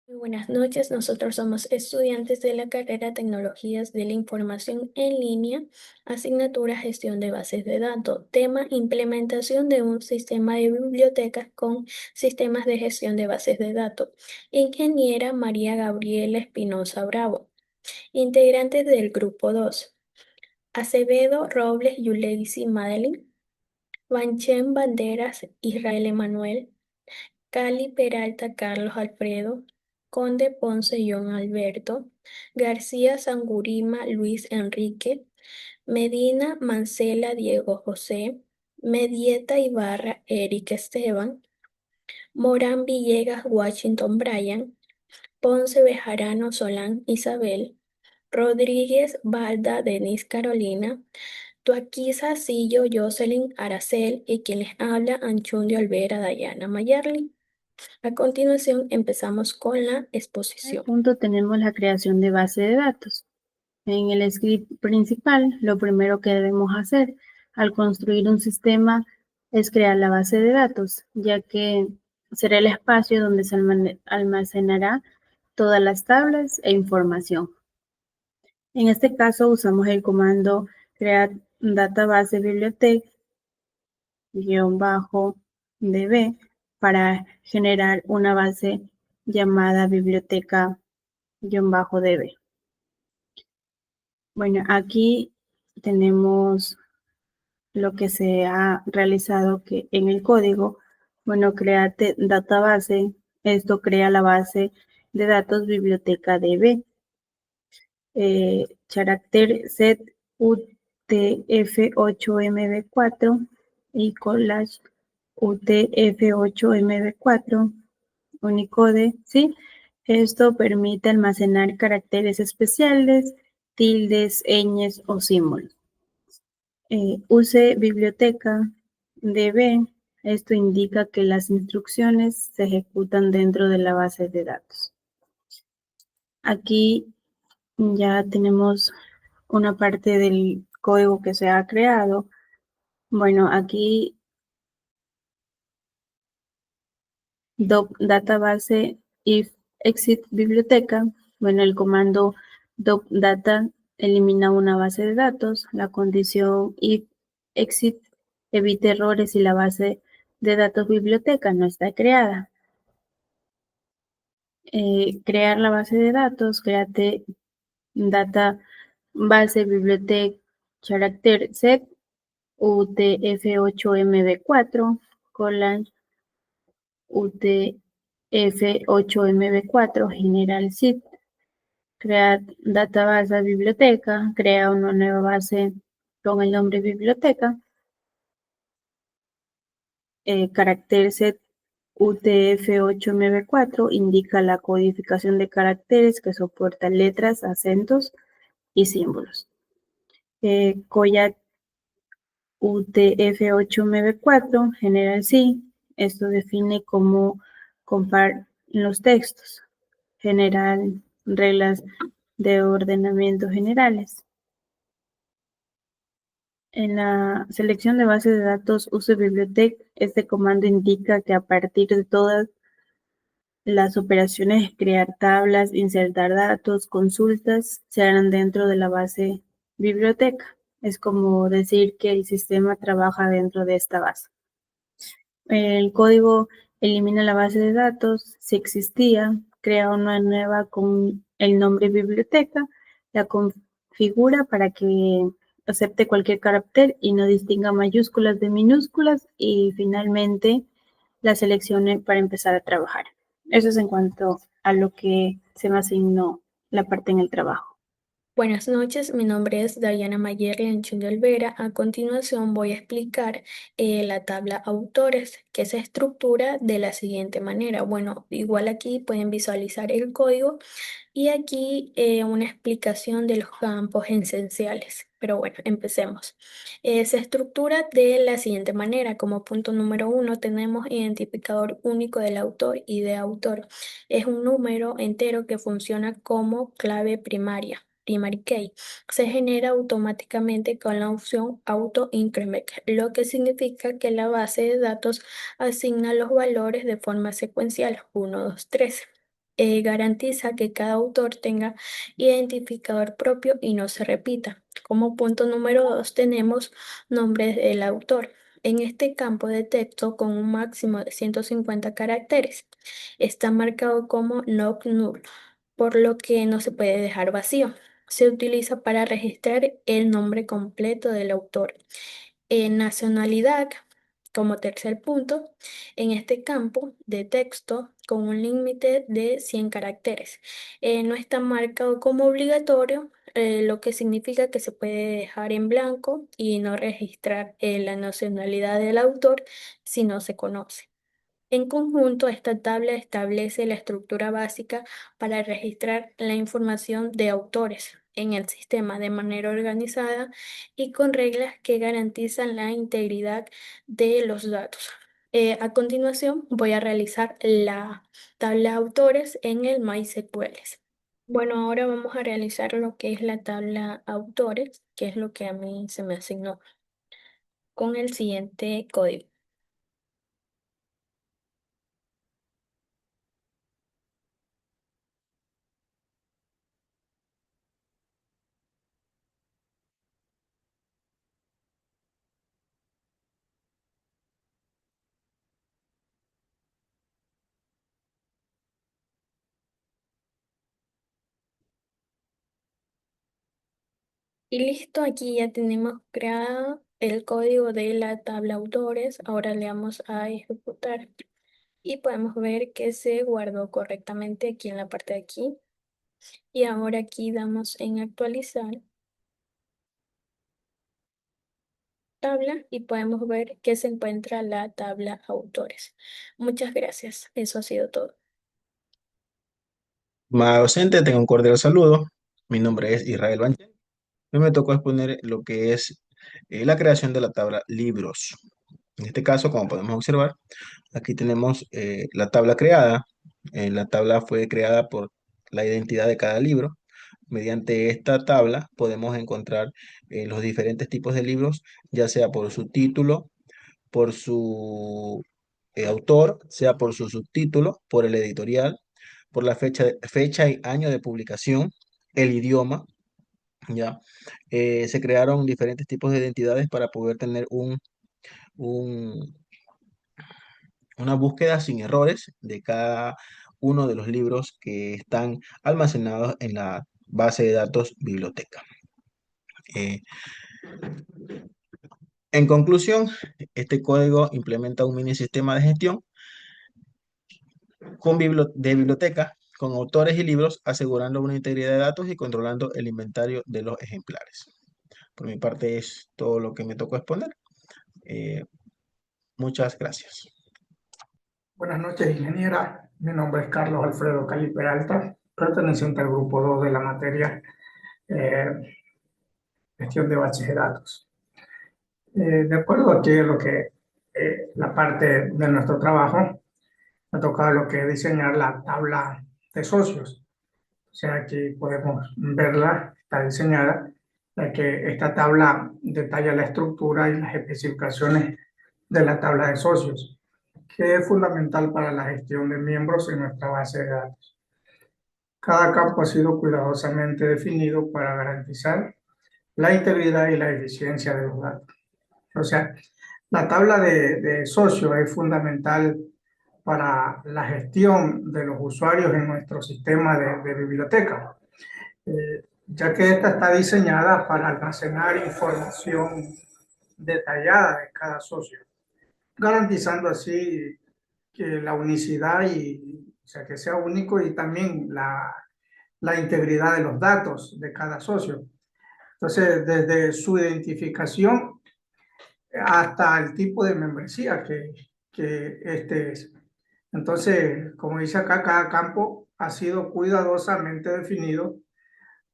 Muy buenas noches, nosotros somos estudiantes de la carrera Tecnologías de la Información en Línea, asignatura Gestión de Bases de Datos, tema Implementación de un sistema de bibliotecas con sistemas de gestión de bases de datos. Ingeniera María Gabriela Espinosa Bravo. Integrantes del grupo 2. Acevedo Robles Yuleisi Madeline, Vanchen Banderas Israel Emanuel, Cali Peralta Carlos Alfredo, Conde Ponce John Alberto, García Sangurima Luis Enrique, Medina Mancela Diego José, Medieta Ibarra Eric Esteban, Morán Villegas Washington Bryan, Ponce Bejarano Solán Isabel, Rodríguez Balda Denis Carolina, Tuaquiza Sillo Jocelyn Aracel y quien les habla Anchundio Olvera Dayana Mayerly. A continuación, empezamos con la En exposición. punto tenemos la creación de base de datos. En el script principal, lo primero que debemos hacer al construir un sistema es crear la base de datos, ya que será el espacio donde se almacenará todas las tablas e información. En este caso usamos el comando create database biblioteca-db para generar una base llamada biblioteca-db. Bueno, aquí tenemos lo que se ha realizado que en el código, bueno, create database, esto crea la base de datos biblioteca DB. Character set UTF-8MB4 y collage UTF-8MB4 Unicode, ¿sí? Esto permite almacenar caracteres especiales, tildes, ñes o símbolos. Use biblioteca DB. Esto indica que las instrucciones se ejecutan dentro de la base de datos. Aquí ya tenemos una parte del código que se ha creado. Bueno, aquí doc database if exit biblioteca. Bueno, el comando doc data elimina una base de datos. La condición if exit evita errores si la base de datos biblioteca no está creada. Crear la base de datos, create data base biblioteca character set UTF-8MB4 colon UTF-8MB4 general SID. Crear database biblioteca, crea una nueva base con el nombre biblioteca. Carácter set UTF-8MB4 indica la codificación de caracteres que soporta letras, acentos y símbolos. Coyat UTF-8MB4 general sí. Esto define cómo compar los textos. General, reglas de ordenamiento generales. En la selección de base de datos use biblioteca, este comando indica que a partir de todas las operaciones crear tablas, insertar datos, consultas, se harán dentro de la base biblioteca. Es como decir que el sistema trabaja dentro de esta base. El código elimina la base de datos, si existía, crea una nueva con el nombre biblioteca, la configura para que acepte cualquier carácter y no distinga mayúsculas de minúsculas y finalmente la seleccione para empezar a trabajar. Eso es en cuanto a lo que se me asignó la parte en el trabajo. Buenas noches, mi nombre es Dayana Mayer Leonchun de Olvera. A continuación voy a explicar la tabla autores que se estructura de la siguiente manera. Bueno, igual aquí pueden visualizar el código y aquí una explicación de los campos esenciales. Pero bueno, empecemos. Se estructura de la siguiente manera. Como punto número 1 tenemos identificador único del autor y de autor. Es un número entero que funciona como clave primaria. Primary key se genera automáticamente con la opción Auto Increment, lo que significa que la base de datos asigna los valores de forma secuencial 1, 2, 3. garantiza que cada autor tenga identificador propio y no se repita. Como punto número 2 tenemos nombres del autor. En este campo de texto con un máximo de 150 caracteres está marcado como not null, por lo que no se puede dejar vacío. Se utiliza para registrar el nombre completo del autor. En nacionalidad, como tercer punto, en este campo de texto con un límite de 100 caracteres. No está marcado como obligatorio, lo que significa que se puede dejar en blanco y no registrar la nacionalidad del autor si no se conoce. En conjunto, esta tabla establece la estructura básica para registrar la información de autores en el sistema de manera organizada y con reglas que garantizan la integridad de los datos. A continuación, voy a realizar la tabla de autores en el MySQL. Bueno, ahora vamos a realizar lo que es la tabla autores, que es lo que a mí se me asignó, con el siguiente código. Y listo, aquí ya tenemos creado el código de la tabla autores. Ahora le damos a ejecutar y podemos ver que se guardó correctamente aquí en la parte de aquí. Y ahora aquí damos en actualizar tabla y podemos ver que se encuentra la tabla autores. Muchas gracias. Eso ha sido todo. Estimada docente, tengo un cordial saludo. Mi nombre es Israel Banchel. Hoy me tocó exponer lo que es la creación de la tabla libros. En este caso, como podemos observar, aquí tenemos la tabla creada. La tabla fue creada por la identidad de cada libro. Mediante esta tabla podemos encontrar los diferentes tipos de libros, ya sea por su título, por su autor, sea por su subtítulo, por el editorial, por la fecha y año de publicación, el idioma, ¿ya? Se crearon diferentes tipos de identidades para poder tener un- una búsqueda sin errores de cada uno de los libros que están almacenados en la base de datos biblioteca. Eh, en conclusión, este código implementa un mini sistema de gestión de biblioteca con autores y libros, asegurando una integridad de datos y controlando el inventario de los ejemplares. Por mi parte es todo lo que me tocó exponer. Eh, Muchas gracias. Buenas noches, ingeniera. Mi nombre es Carlos Alfredo Cali Peralta, perteneciente al grupo 2 de la materia eh, gestión de bases de datos. De acuerdo aquí a lo que la parte de nuestro trabajo, me ha tocado lo que es diseñar la tabla de socios. O sea, aquí podemos verla, está diseñada, ya que esta tabla detalla la estructura y las especificaciones de la tabla de socios, que es fundamental para la gestión de miembros en nuestra base de datos. Cada campo ha sido cuidadosamente definido para garantizar la integridad y la eficiencia de los datos. O sea, la tabla de socios es fundamental para la gestión de los usuarios en nuestro sistema de biblioteca, ya que esta está diseñada para almacenar información detallada de cada socio, garantizando así que la unicidad o sea, que sea único y también la integridad de los datos de cada socio. Entonces, desde su identificación hasta el tipo de membresía que este es. Entonces, como dice acá, cada campo ha sido cuidadosamente definido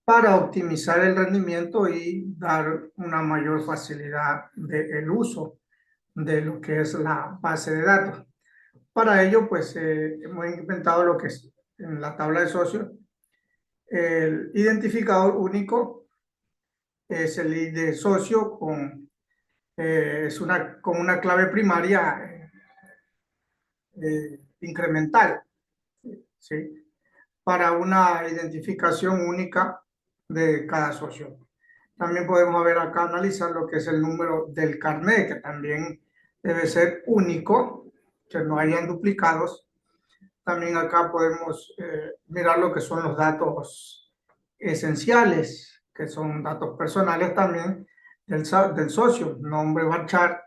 para optimizar el rendimiento y dar una mayor facilidad del uso de lo que es la base de datos. Para ello, pues hemos implementado lo que es en la tabla de socios, el identificador único es el ID de socio con una clave primaria incremental, ¿sí? para una identificación única de cada socio. También podemos ver acá, analizar lo que es el número del carnet, que también debe ser único, que no hayan duplicados. También acá podemos mirar lo que son los datos esenciales, que son datos personales también del socio, nombre, bachar,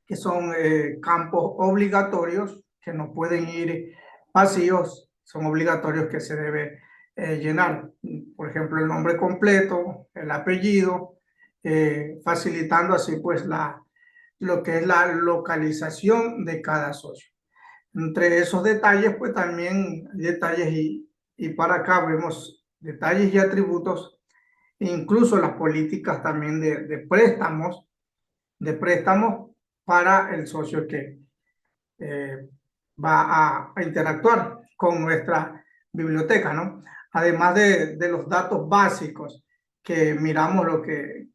que son campos obligatorios que no pueden ir vacíos, son obligatorios que se debe llenar. Por ejemplo, el nombre completo, el apellido, facilitando así pues lo que es la localización de cada socio. Entre esos detalles, pues también hay detalles y para acá vemos detalles y atributos, incluso las políticas también de préstamos para el socio que eh, va a interactuar con nuestra biblioteca, ¿no? Además de los datos básicos que miramos lo que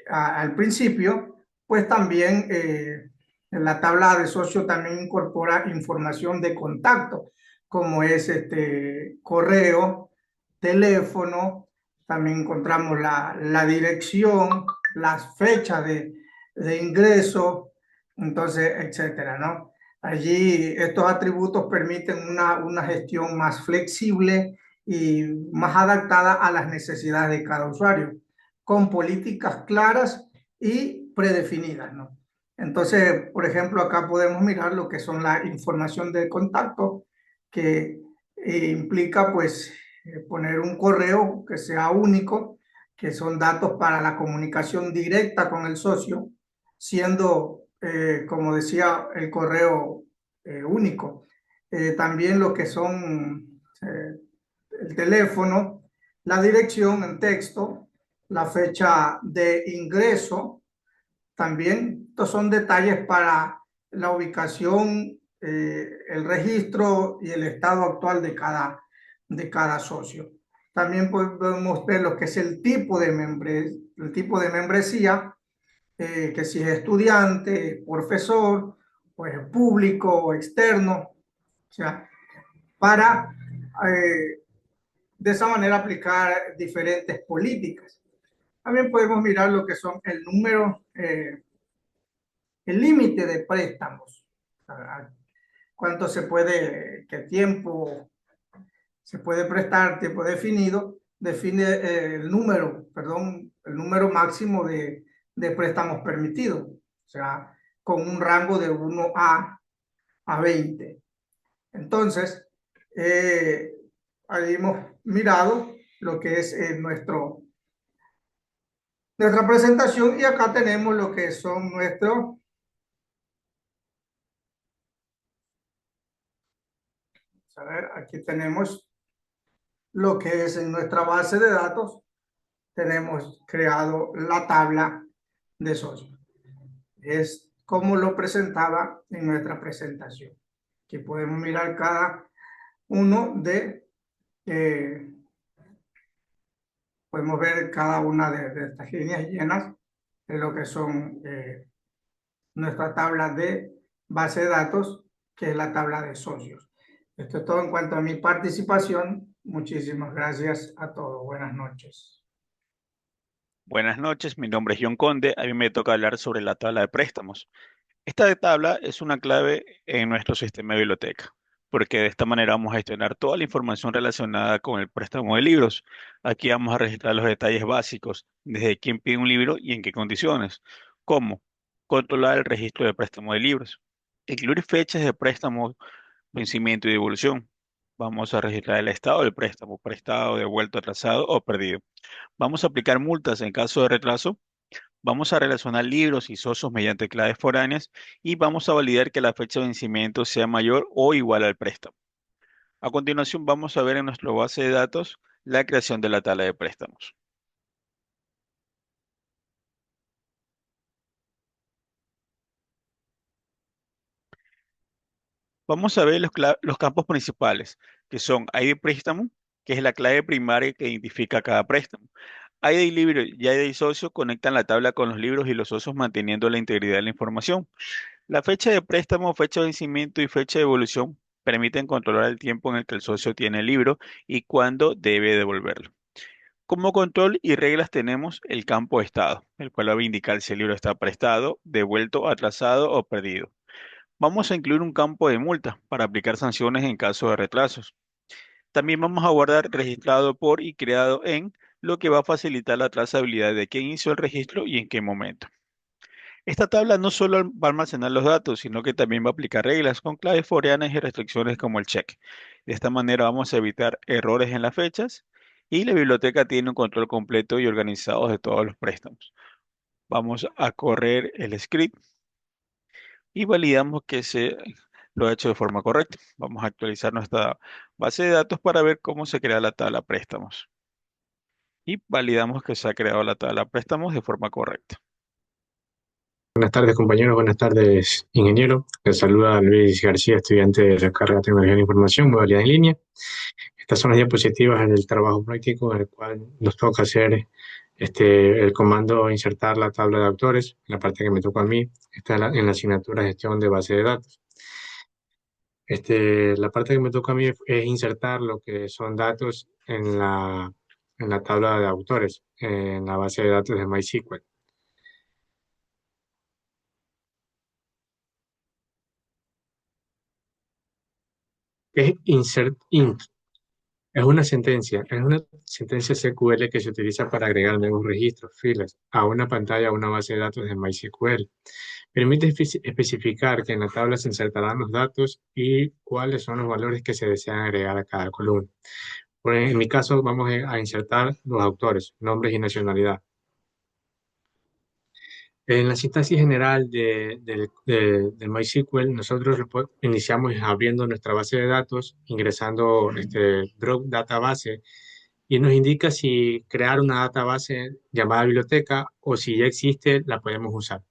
al principio, pues también la tabla de socio también incorpora información de contacto, como es correo, teléfono, también encontramos la dirección, las fechas de ingreso, entonces, etcétera, ¿no? Allí estos atributos permiten una gestión más flexible y más adaptada a las necesidades de cada usuario, con políticas claras y predefinidas, ¿no? Entonces, por ejemplo, acá podemos mirar lo que son la información de contacto, que implica pues poner un correo que sea único, que son datos para la comunicación directa con el socio, siendo, como decía, el correo único. También lo que son el teléfono, la dirección en texto, la fecha de ingreso, también. Estos son detalles para la ubicación, el registro y el estado actual de cada socio. También podemos ver lo que es el tipo de membresía, que si es estudiante, profesor, pues público o externo, o sea, para de esa manera aplicar diferentes políticas. También podemos mirar lo que son el número, el límite de préstamos, cuánto se puede, qué tiempo se puede prestar, tiempo definido, define el número, perdón, el número máximo de préstamos permitidos, o sea, con un rango de 1 a 20. Entonces, ahí hemos mirado lo que es nuestra presentación y acá tenemos lo que son nuestros, a ver, aquí tenemos lo que es en nuestra base de datos, tenemos creado la tabla de socios. Es como lo presentaba en nuestra presentación. Aquí podemos mirar cada uno podemos ver cada una de estas líneas llenas de lo que son nuestra tabla de base de datos, que es la tabla de socios. Esto es todo en cuanto a mi participación. Muchísimas gracias a todos. Buenas noches. Buenas noches, mi nombre es John Conde. A mí me toca hablar sobre la tabla de préstamos. Esta tabla es una clave en nuestro sistema de biblioteca, porque de esta manera vamos a gestionar toda la información relacionada con el préstamo de libros. Aquí vamos a registrar los detalles básicos, desde quién pide un libro y en qué condiciones, como controlar el registro de préstamo de libros, incluir fechas de préstamo, vencimiento y devolución. Vamos a registrar el estado del préstamo, prestado, devuelto, atrasado o perdido. Vamos a aplicar multas en caso de retraso. Vamos a relacionar libros y socios mediante claves foráneas y vamos a validar que la fecha de vencimiento sea mayor o igual al préstamo. A continuación vamos a ver en nuestra base de datos la creación de la tabla de préstamos. Vamos a ver los campos principales, que son ID préstamo, que es la clave primaria que identifica cada préstamo. ID libro y ID socio conectan la tabla con los libros y los socios manteniendo la integridad de la información. La fecha de préstamo, fecha de vencimiento y fecha de evolución permiten controlar el tiempo en el que el socio tiene el libro y cuándo debe devolverlo. Como control y reglas tenemos el campo estado, el cual va a indicar si el libro está prestado, devuelto, atrasado o perdido. Vamos a incluir un campo de multa para aplicar sanciones en caso de retrasos. También vamos a guardar registrado por y creado en, lo que va a facilitar la trazabilidad de quién hizo el registro y en qué momento. Esta tabla no solo va a almacenar los datos, sino que también va a aplicar reglas con claves foreanas y restricciones como el check. De esta manera vamos a evitar errores en las fechas y la biblioteca tiene un control completo y organizado de todos los préstamos. Vamos a correr el script y validamos que se lo ha hecho de forma correcta. Vamos a actualizar nuestra base de datos para ver cómo se crea la tabla préstamos. Y validamos que se ha creado la tabla préstamos de forma correcta. Buenas tardes, compañeros. Buenas tardes, ingeniero. Les saluda Luis García, estudiante de la carrera de Tecnología de la Información, Modalidad en Línea. Estas son las diapositivas del trabajo práctico en el cual nos toca hacer el comando insertar la tabla de autores, la parte que me toca a mí, está en la asignatura gestión de base de datos. La parte que me toca a mí es insertar lo que son datos en la tabla de autores, en la base de datos de MySQL. Es insert int. Es una sentencia SQL que se utiliza para agregar nuevos registros, filas, a una pantalla o una base de datos de MySQL. Permite especificar que en la tabla se insertarán los datos y cuáles son los valores que se desean agregar a cada columna. En mi caso, vamos a insertar los autores, nombres y nacionalidad. En la sintaxis general de MySQL, nosotros iniciamos abriendo nuestra base de datos, ingresando drop database, y nos indica si crear una database llamada biblioteca o si ya existe, la podemos usar.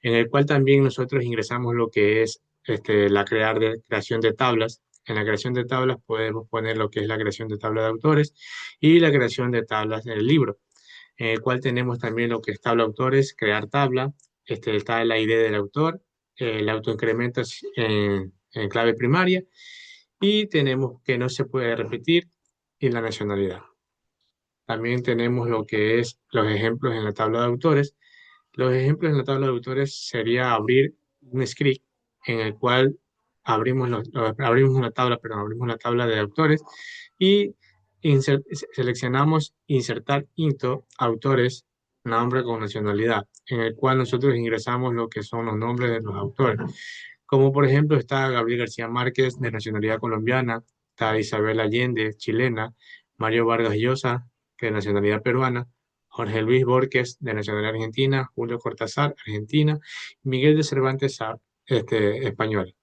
En el cual también nosotros ingresamos lo que es la creación de tablas. En la creación de tablas podemos poner lo que es la creación de tabla de autores y la creación de tablas del libro, en el cual tenemos también lo que es tabla autores, crear tabla, está la ID del autor, el autoincremento en clave primaria, y tenemos que no se puede repetir y la nacionalidad. También tenemos lo que es los ejemplos en la tabla de autores. Los ejemplos en la tabla de autores sería abrir un script en el cual abrimos una tabla, pero abrimos la tabla de autores y seleccionamos insertar into autores, nombre con nacionalidad, en el cual nosotros ingresamos lo que son los nombres de los autores. Como por ejemplo está Gabriel García Márquez, de nacionalidad colombiana, está Isabel Allende, chilena, Mario Vargas Llosa, que de nacionalidad peruana, Jorge Luis Borges, de nacionalidad argentina, Julio Cortázar, Argentina, Miguel de Cervantes, español.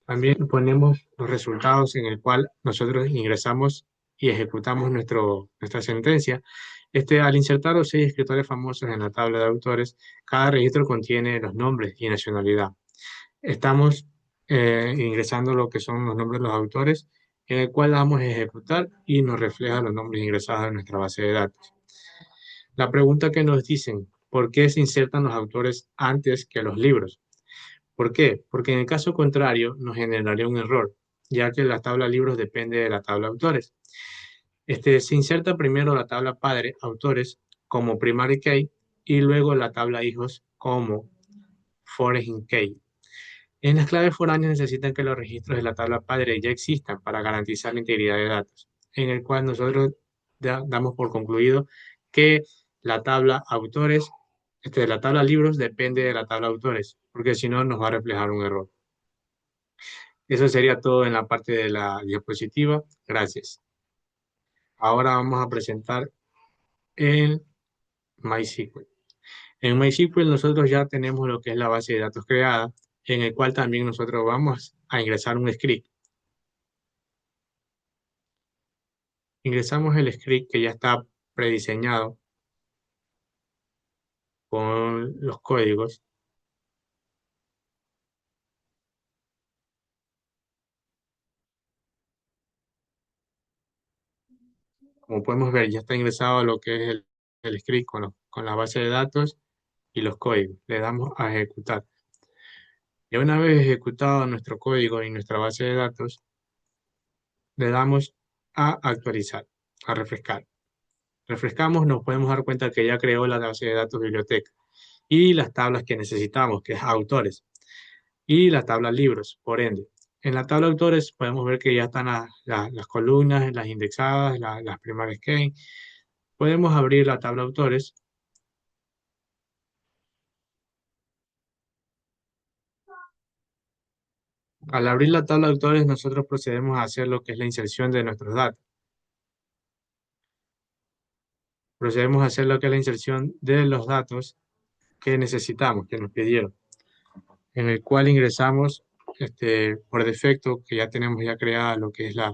También ponemos los resultados en el cual nosotros ingresamos y ejecutamos nuestra sentencia. Al insertar los 6 escritores famosos en la tabla de autores, cada registro contiene los nombres y nacionalidad. Estamos ingresando lo que son los nombres de los autores, en el cual damos a ejecutar y nos refleja los nombres ingresados en nuestra base de datos. La pregunta que nos dicen, ¿por qué se insertan los autores antes que los libros? ¿Por qué? Porque en el caso contrario nos generaría un error, ya que la tabla libros depende de la tabla autores. Se inserta primero la tabla padre, autores, como primary key, y luego la tabla hijos como foreign key. En las claves foráneas necesitan que los registros de la tabla padre ya existan para garantizar la integridad de datos, en el cual nosotros damos por concluido que la tabla autores, la tabla libros depende de la tabla autores, porque si no nos va a reflejar un error. Eso sería todo en la parte de la diapositiva. Gracias. Ahora vamos a presentar el MySQL. En MySQL nosotros ya tenemos lo que es la base de datos creada, en el cual también nosotros vamos a ingresar un script. Ingresamos el script que ya está prediseñado con los códigos. Como podemos ver, ya está ingresado lo que es el script con la base de datos y los códigos. Le damos a ejecutar. Ya una vez ejecutado nuestro código en nuestra base de datos, le damos a actualizar, a refrescar. Refrescamos, nos podemos dar cuenta que ya creó la base de datos biblioteca y las tablas que necesitamos, que es autores, y la tabla libros, por ende. En la tabla autores podemos ver que ya están las columnas, las indexadas, las primarias key. Podemos abrir la tabla autores. Al abrir la tabla de autores, nosotros procedemos a hacer lo que es la inserción de nuestros datos. Procedemos a hacer lo que es la inserción de los datos que necesitamos, que nos pidieron, en el cual ingresamos por defecto, que ya tenemos ya creada lo que es la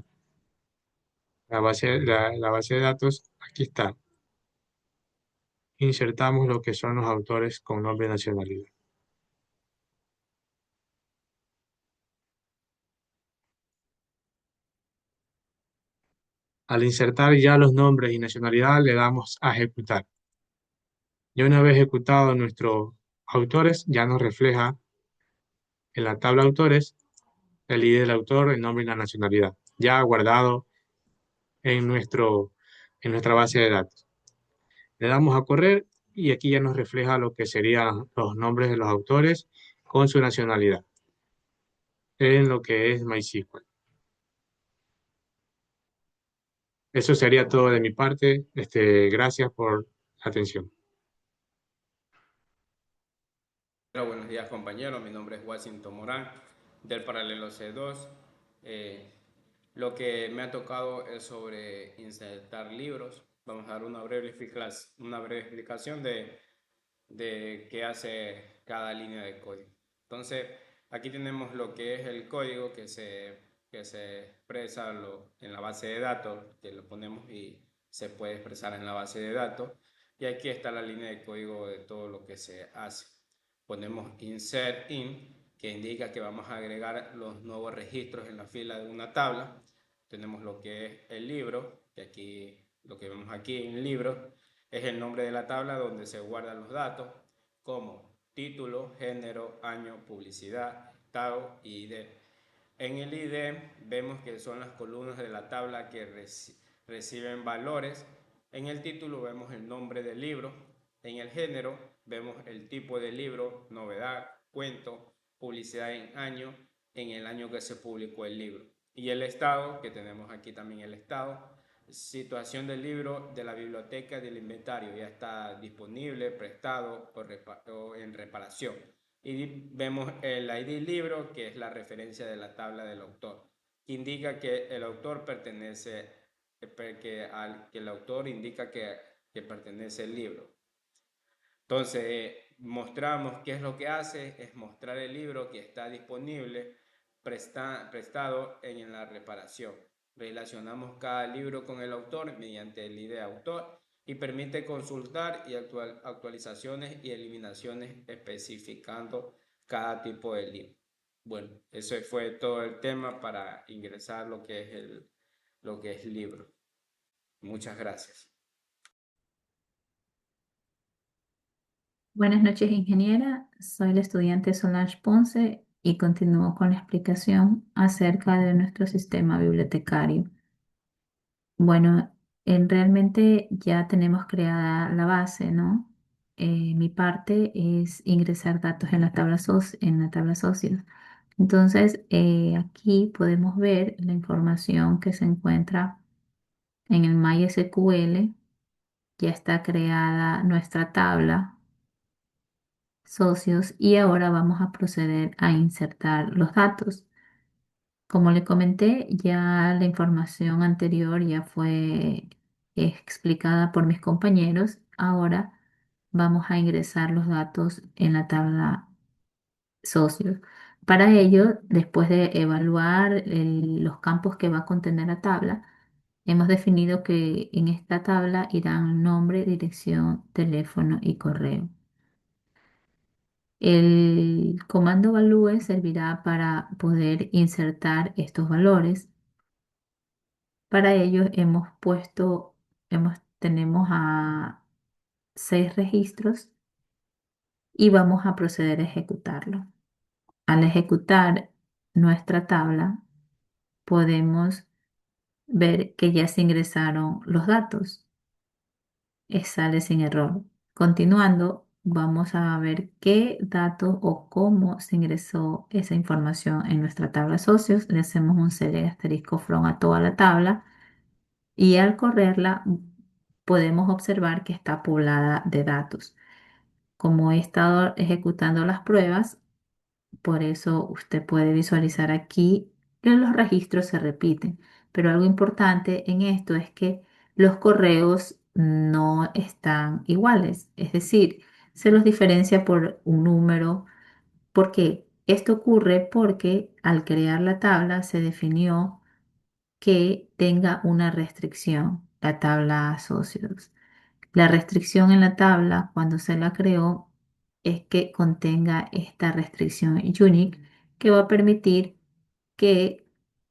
base de datos. Aquí está. Insertamos lo que son los autores con nombre y nacionalidad. Al insertar ya los nombres y nacionalidad, le damos a ejecutar. Ya una vez ejecutado nuestros autores, ya nos refleja en la tabla autores el ID del autor, el nombre y la nacionalidad, ya guardado en nuestra base de datos. Le damos a correr y aquí ya nos refleja lo que serían los nombres de los autores con su nacionalidad en lo que es MySQL. Eso sería todo de mi parte. Gracias por la atención. Hola, buenos días compañeros, mi nombre es Washington Morán del paralelo C2. Lo que me ha tocado es sobre insertar libros. Vamos a dar una breve explicación de qué hace cada línea de código. Entonces, aquí tenemos lo que es el código que se expresa en la base de datos, que lo ponemos y se puede expresar en la base de datos. Y aquí está la línea de código de todo lo que se hace. Ponemos insert in, que indica que vamos a agregar los nuevos registros en la fila de una tabla. Tenemos lo que es el libro, que aquí, lo que vemos aquí en libro, es el nombre de la tabla donde se guardan los datos, como título, género, año, publicidad, estado y ID. En el ID vemos que son las columnas de la tabla que reciben valores. En el título vemos el nombre del libro. En el género vemos el tipo de libro, novedad, cuento, publicidad en año, en el año que se publicó el libro. Y el estado, que tenemos aquí también el estado, situación del libro, de la biblioteca, del inventario, ya está disponible, prestado o en reparación. Y vemos el ID libro, que es la referencia de la tabla del autor, que indica que el autor pertenece, que el autor indica que pertenece el libro. Entonces, mostramos qué es lo que hace, es mostrar el libro que está disponible, prestado en la reparación. Relacionamos cada libro con el autor mediante el ID autor y permite consultar y actualizaciones y eliminaciones especificando cada tipo de libro. Bueno, eso fue todo el tema para ingresar lo que es libro. Muchas gracias. Buenas noches, ingeniera. Soy la estudiante Solange Ponce y continúo con la explicación acerca de nuestro sistema bibliotecario. Bueno, realmente ya tenemos creada la base, ¿no? Mi parte es ingresar datos en en la tabla socios. Entonces, aquí podemos ver la información que se encuentra en el MySQL. Ya está creada nuestra tabla socios y ahora vamos a proceder a insertar los datos. Como le comenté, ya la información anterior ya fue explicada por mis compañeros. Ahora vamos a ingresar los datos en la tabla socios. Para ello, después de evaluar los campos que va a contener la tabla, hemos definido que en esta tabla irán nombre, dirección, teléfono y correo. El comando value servirá para poder insertar estos valores. Para ello tenemos a 6 registros y vamos a proceder a ejecutarlo. al ejecutar nuestra tabla, podemos ver que ya se ingresaron los datos. Sale sin error. Continuando, vamos a ver qué datos o cómo se ingresó esa información en nuestra tabla de socios. Le hacemos un select asterisco from a toda la tabla y al correrla podemos observar que está poblada de datos. Como he estado ejecutando las pruebas, por eso usted puede visualizar aquí que los registros se repiten. Pero algo importante en esto es que los correos no están iguales. Es decir, se los diferencia por un número. ¿Por qué? Esto ocurre porque al crear la tabla se definió que tenga una restricción, la tabla socios. La restricción en la tabla, cuando se la creó, es que contenga esta restricción unique que va a permitir que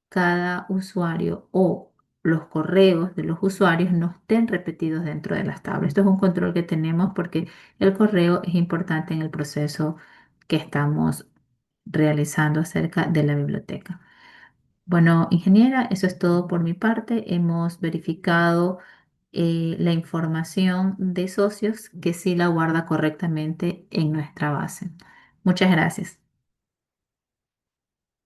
cada usuario o los correos de los usuarios no estén repetidos dentro de las tablas. Esto es un control que tenemos porque el correo es importante en el proceso que estamos realizando acerca de la biblioteca. Bueno, ingeniera, eso es todo por mi parte. Hemos verificado la información de socios que sí la guarda correctamente en nuestra base. Muchas gracias.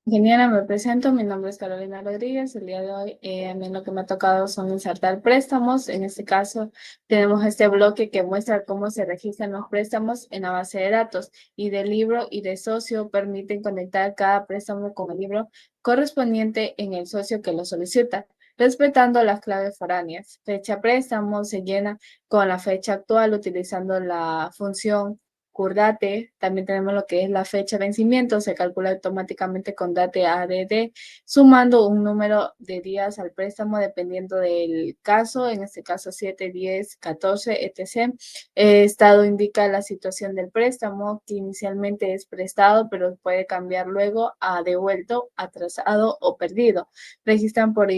Ingeniera, me presento, mi nombre es Carolina Rodríguez. El día de hoy a mí lo que me ha tocado son insertar préstamos. En este caso tenemos este bloque que muestra cómo se registran los préstamos en la base de datos y del libro y de socio permiten conectar cada préstamo con el libro correspondiente en el socio que lo solicita, respetando las claves foráneas. Fecha préstamo se llena con la fecha actual utilizando la función CURDATE. También tenemos lo que es la fecha de vencimiento, se calcula automáticamente con DATE ADD, sumando un número de días al préstamo dependiendo del caso, en este caso 7, 10, 14, etc. Estado indica la situación del préstamo, que inicialmente es prestado, pero puede cambiar luego a devuelto, atrasado o perdido. Registrado por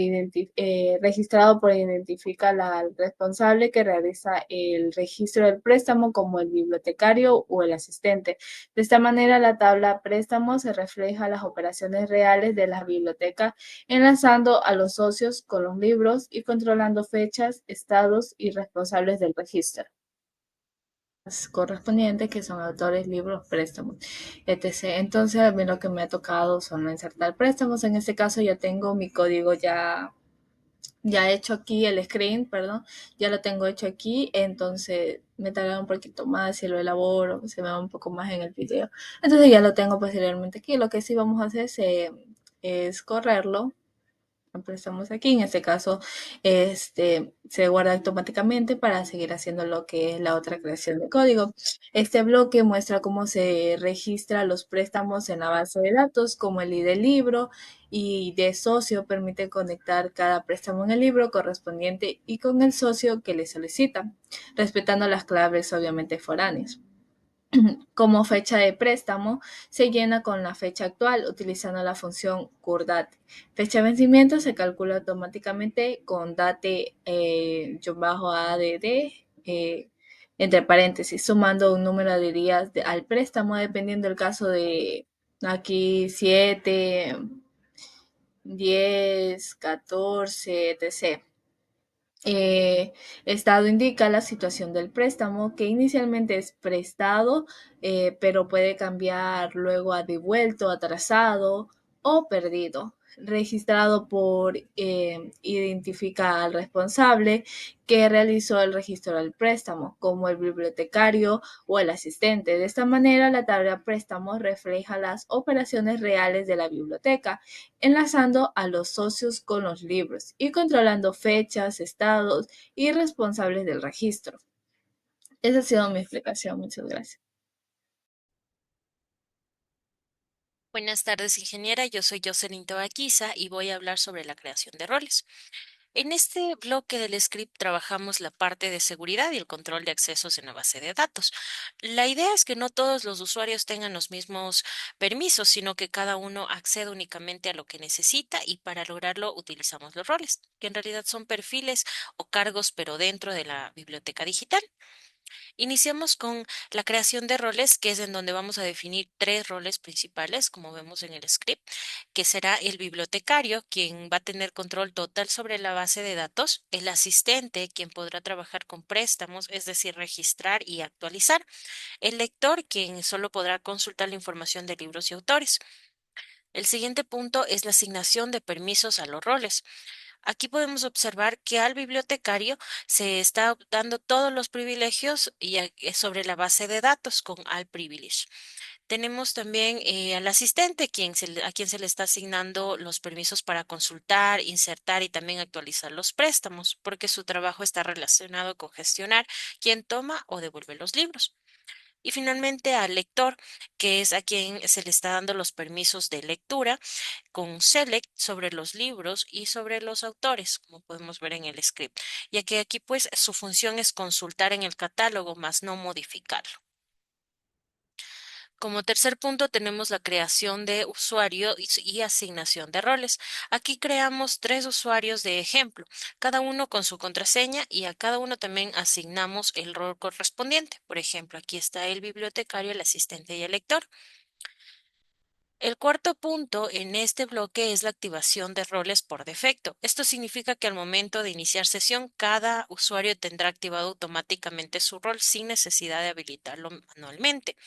identifica al responsable que realiza el registro del préstamo como el bibliotecario o el asistente. De esta manera, la tabla préstamo se refleja las operaciones reales de la biblioteca, enlazando a los socios con los libros y controlando fechas, estados y responsables del registro correspondientes que son autores, libros, préstamos, etc. Entonces, a mí lo que me ha tocado son insertar préstamos. En este caso ya tengo mi código ya hecho aquí, el screen, perdón, ya lo tengo hecho aquí, entonces me tarda un poquito más si lo elaboro, se me va un poco más en el video. Entonces ya lo tengo posteriormente aquí. Lo que sí vamos a hacer es correrlo. Empezamos aquí, en este caso se guarda automáticamente para seguir haciendo lo que es la otra creación de código. Este bloque muestra cómo se registra los préstamos en la base de datos, como el ID del libro y de socio permite conectar cada préstamo en el libro correspondiente y con el socio que le solicita, respetando las claves obviamente foráneas. Como fecha de préstamo, se llena con la fecha actual utilizando la función CURDATE. Fecha de vencimiento se calcula automáticamente con DATE-ADD, entre paréntesis, sumando un número de días al préstamo, dependiendo del caso de aquí 7, 10, 14, etc. Estado indica la situación del préstamo, que inicialmente es prestado, pero puede cambiar luego a devuelto, atrasado o perdido. Registrado por identifica al responsable que realizó el registro del préstamo, como el bibliotecario o el asistente. De esta manera, la tabla préstamos refleja las operaciones reales de la biblioteca, enlazando a los socios con los libros y controlando fechas, estados y responsables del registro. Esa ha sido mi explicación. Muchas gracias. Buenas tardes, ingeniera. Yo soy Jocelyn Tobaquiza y voy a hablar sobre la creación de roles. En este bloque del script trabajamos la parte de seguridad y el control de accesos en la base de datos. La idea es que no todos los usuarios tengan los mismos permisos, sino que cada uno acceda únicamente a lo que necesita y para lograrlo utilizamos los roles, que en realidad son perfiles o cargos, pero dentro de la biblioteca digital. Iniciamos con la creación de roles, que es en donde vamos a definir 3 roles principales, como vemos en el script, que será el bibliotecario, quien va a tener control total sobre la base de datos, el asistente, quien podrá trabajar con préstamos, es decir, registrar y actualizar, el lector, quien solo podrá consultar la información de libros y autores. El siguiente punto es la asignación de permisos a los roles. Aquí podemos observar que al bibliotecario se está dando todos los privilegios sobre la base de datos con All Privilege. Tenemos también al asistente, a quien se le está asignando los permisos para consultar, insertar y también actualizar los préstamos, porque su trabajo está relacionado con gestionar quién toma o devuelve los libros. Y finalmente al lector, que es a quien se le está dando los permisos de lectura con Select sobre los libros y sobre los autores, como podemos ver en el script, ya que aquí pues su función es consultar en el catálogo, más no modificarlo. Como tercer punto tenemos la creación de usuario y asignación de roles. Aquí creamos 3 usuarios de ejemplo, cada uno con su contraseña y a cada uno también asignamos el rol correspondiente. Por ejemplo, aquí está el bibliotecario, el asistente y el lector. El cuarto punto en este bloque es la activación de roles por defecto. Esto significa que al momento de iniciar sesión, cada usuario tendrá activado automáticamente su rol sin necesidad de habilitarlo manualmente.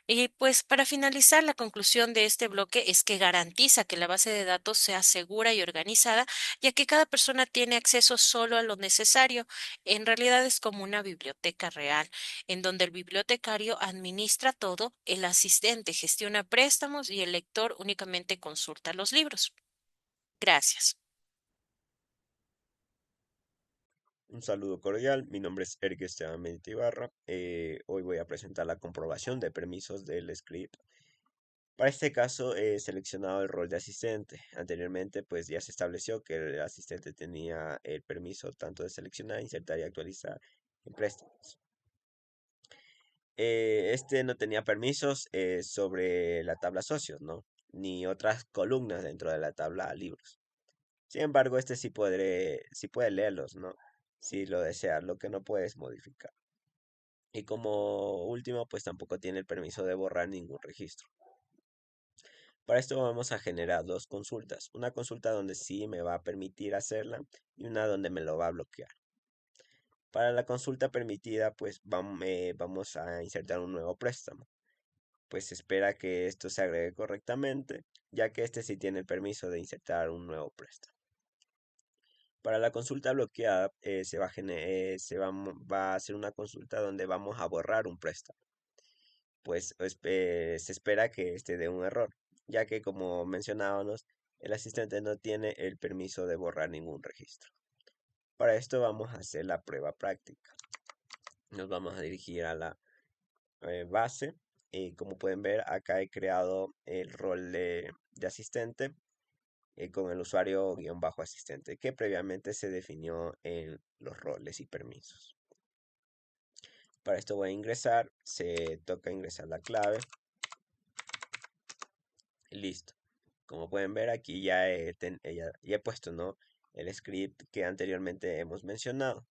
Y pues para finalizar, la conclusión de este bloque es que garantiza que la base de datos sea segura y organizada, ya que cada persona tiene acceso solo a lo necesario. En realidad es como una biblioteca real, en donde el bibliotecario administra todo, el asistente gestiona préstamos y el lector únicamente consulta los libros. Gracias. Un saludo cordial, mi nombre es Eric Esteban Benito Ibarra. Hoy voy a presentar la comprobación de permisos del script. Para este caso he seleccionado el rol de asistente. Anteriormente pues ya se estableció que el asistente tenía el permiso tanto de seleccionar, insertar y actualizar en préstamos. Este no tenía permisos sobre la tabla socios, ¿no? Ni otras columnas dentro de la tabla libros. Sin embargo, este sí puede leerlos, ¿no? Si lo desea, lo que no puede es modificar. Y como último, pues tampoco tiene el permiso de borrar ningún registro. Para esto vamos a generar 2 consultas. Una consulta donde sí me va a permitir hacerla y una donde me lo va a bloquear. Para la consulta permitida, pues vamos a insertar un nuevo préstamo. Pues se espera que esto se agregue correctamente, ya que este sí tiene el permiso de insertar un nuevo préstamo. Para la consulta bloqueada va a hacer una consulta donde vamos a borrar un préstamo. Pues se espera que este dé un error, ya que como mencionábamos, el asistente no tiene el permiso de borrar ningún registro. Para esto vamos a hacer la prueba práctica. Nos vamos a dirigir a la base. Como pueden ver, acá he creado el rol de asistente con el usuario _asistente que previamente se definió en los roles y permisos. Para esto voy a ingresar, se toca ingresar la clave. Listo. Como pueden ver aquí ya he puesto, ¿no?, el script que anteriormente hemos mencionado.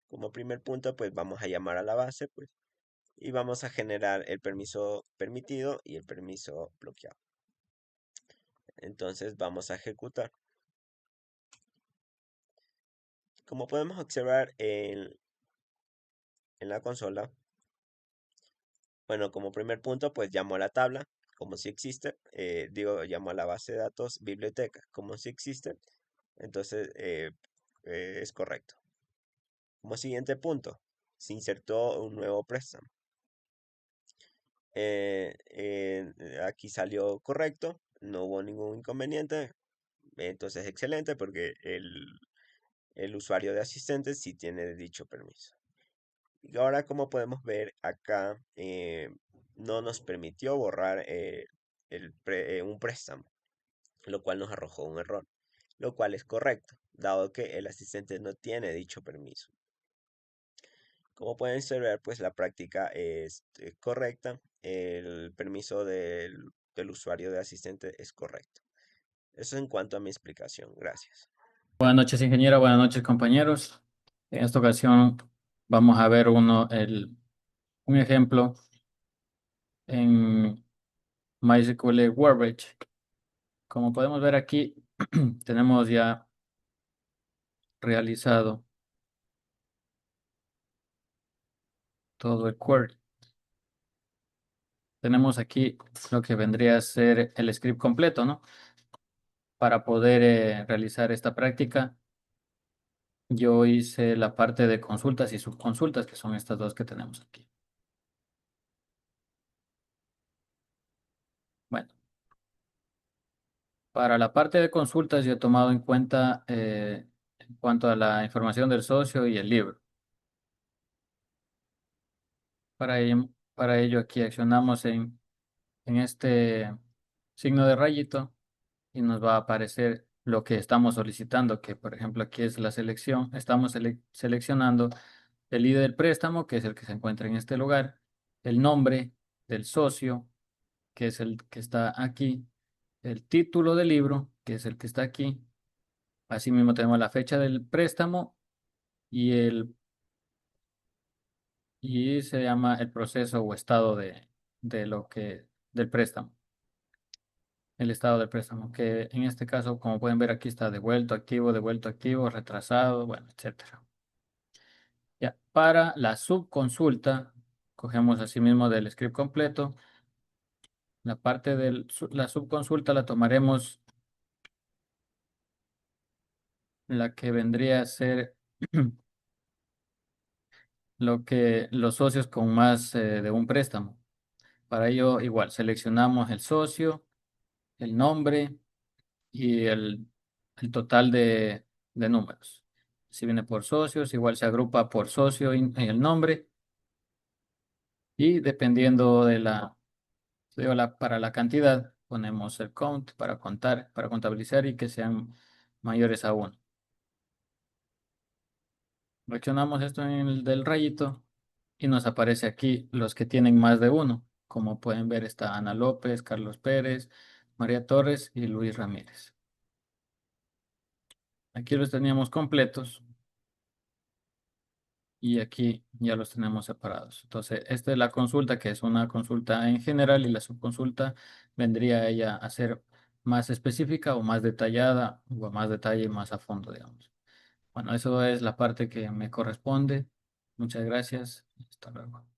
Como primer punto pues vamos a llamar a la base pues, y vamos a generar el permiso permitido y el permiso bloqueado. Entonces vamos a ejecutar. Como podemos observar en la consola, bueno, como primer punto pues llamo a la tabla como si existe, llamo a la base de datos biblioteca como si existe, entonces es correcto. Como siguiente punto, se insertó un nuevo préstamo. Aquí salió correcto, no hubo ningún inconveniente, entonces excelente porque el usuario de asistentes sí tiene dicho permiso. Y ahora, como podemos ver acá, no nos permitió borrar un préstamo, lo cual nos arrojó un error, lo cual es correcto, dado que el asistente no tiene dicho permiso. Como pueden observar, pues la práctica es correcta, el permiso del usuario de asistente es correcto. Eso en cuanto a mi explicación. Gracias. Buenas noches, ingeniera. Buenas noches, compañeros. En esta ocasión Vamos a ver un ejemplo en MySQL Workbench. Como podemos ver aquí, tenemos ya realizado todo el query. Tenemos aquí lo que vendría a ser el script completo, ¿no? Para poder realizar esta práctica, yo hice la parte de consultas y subconsultas, que son estas dos que tenemos aquí. Bueno, para la parte de consultas yo he tomado en cuenta en cuanto a la información del socio y el libro. Para ello aquí accionamos en este signo de rayito y nos va a aparecer lo que estamos solicitando, que por ejemplo aquí es la selección. Estamos seleccionando el ID del préstamo, que es el que se encuentra en este lugar, el nombre del socio, que es el que está aquí, el título del libro, que es el que está aquí. Asimismo tenemos la fecha del préstamo y y se llama el proceso o estado del préstamo. El estado del préstamo, que en este caso, como pueden ver aquí, está devuelto activo, retrasado, bueno, etcétera. Ya, para la subconsulta, cogemos asimismo del script completo. La parte de la subconsulta la tomaremos la que vendría a ser los socios con más de un préstamo. Para ello, igual, seleccionamos el socio, el nombre y el total de números. Si viene por socios, igual se agrupa por socio y el nombre. Y dependiendo de para la cantidad, ponemos el count para contar, para contabilizar y que sean mayores a 1. Reaccionamos esto en el del rayito y nos aparece aquí los que tienen más de uno. Como pueden ver está Ana López, Carlos Pérez, María Torres y Luis Ramírez. Aquí los teníamos completos y aquí ya los tenemos separados. Entonces, esta es la consulta, que es una consulta en general, y la subconsulta vendría ella a ser más específica o más detallada o a más detalle, más a fondo, digamos. Bueno, eso es la parte que me corresponde. Muchas gracias. Hasta luego.